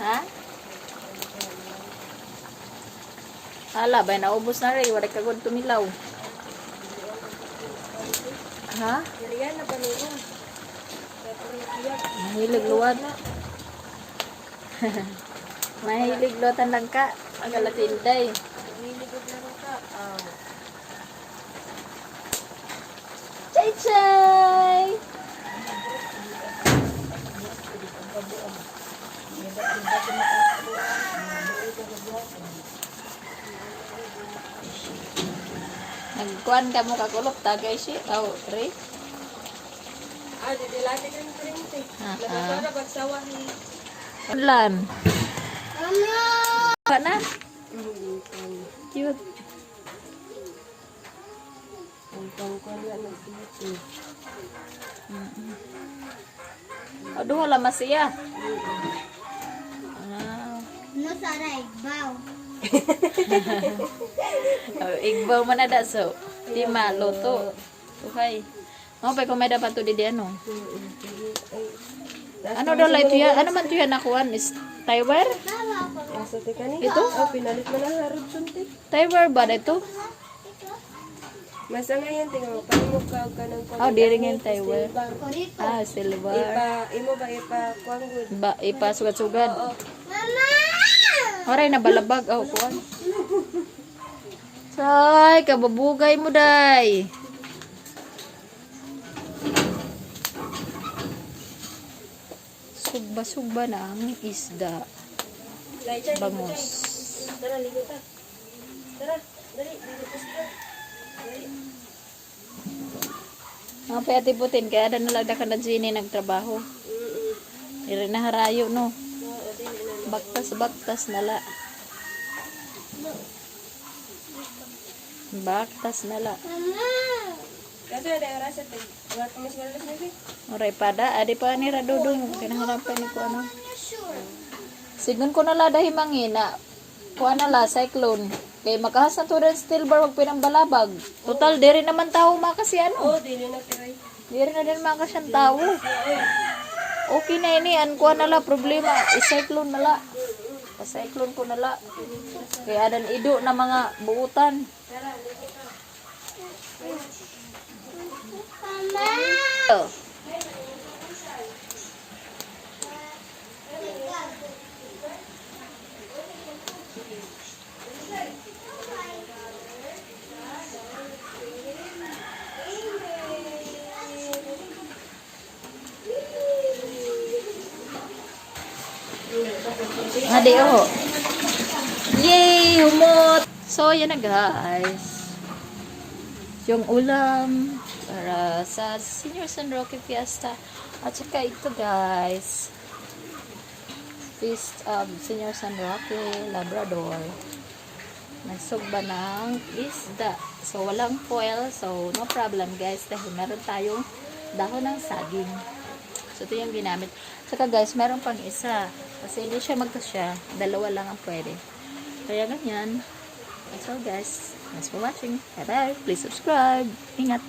Ha? Hala, ba naubos na rin. Wala ka gud tumilaw. Ha? Yan na panuon. Mahilig luwad na. Mahilig luwatan lang ka. Ang galatinday. Niligod na rin ka. Chay chay! Nagkuhan ka mo kakulop tagay siya. Oh, Ray. Didilati ka ng printe. Nagkakara bagsawa ni... Ulan. Apa na? Cute. Ang pangkuhan na nag-siti. Aduh, wala masaya. No sana igbaw. Igbaw man na da so. Di maluto. Okay. Mo pa kung may dapat to di ano. Ano daw light yan? Ano man to yan nakuan is Taiwan? Asa te ka ni? Ito? Pinalit mo na harap sunti. Taiwan ba ito? Masa nga yan, tingnan mo. Panimog ka ng Oh, diringin Taiwan. Korito. Ah, silver. Imo ba kuwang good? Ba, ipa sugad-sugad. Oo. Mama! Oray na balabag. Oh, kuan. Say, kababugay mo day. Sugba-sugba na ang isda. Bangus. Tara, ligo ta. Tara, dali. Ligo ta sila. Dali. Mga payati-putin, kaya ada nalagda ka na Jenny nagtrabaho. Iri na harayo, no? Baktas nala. Baktas nala. Mama! Kaso ada rasa te. Buat mas malas lagi. Oray pada, adi pa ni Radudong. Kinaharapan ni ko ano. Sigun ko nala dahil mangina. Kuha nala, cyclone. Kay makahasan to rin steel bar, wag pinambalabag. Total, diri naman tao makasi ano. Dili na tiray. Diri na din makasyan tao. Okay na ini, an kuha nala, problema. I-cyclone nala. Pa-cyclone ko nala. Kaya adan ido na mga buutan. Mama! Adi, oh. Yay! Humot! So, yan na guys. Yung ulam para sa Senior San Roque Fiesta. At saka ito guys. Feast of Senior San Roque Labrador. Nagsugba ng isda. So, walang foil. So, no problem guys. Dahil meron tayong dahon ng saging. So, ito yung ginamit. Saka guys, meron pang isa. Kasi hindi siya magkasya. Dalawa lang ang pwede. Kaya ganyan. That's all guys. Thanks for watching. Bye bye. Please subscribe. Ingat.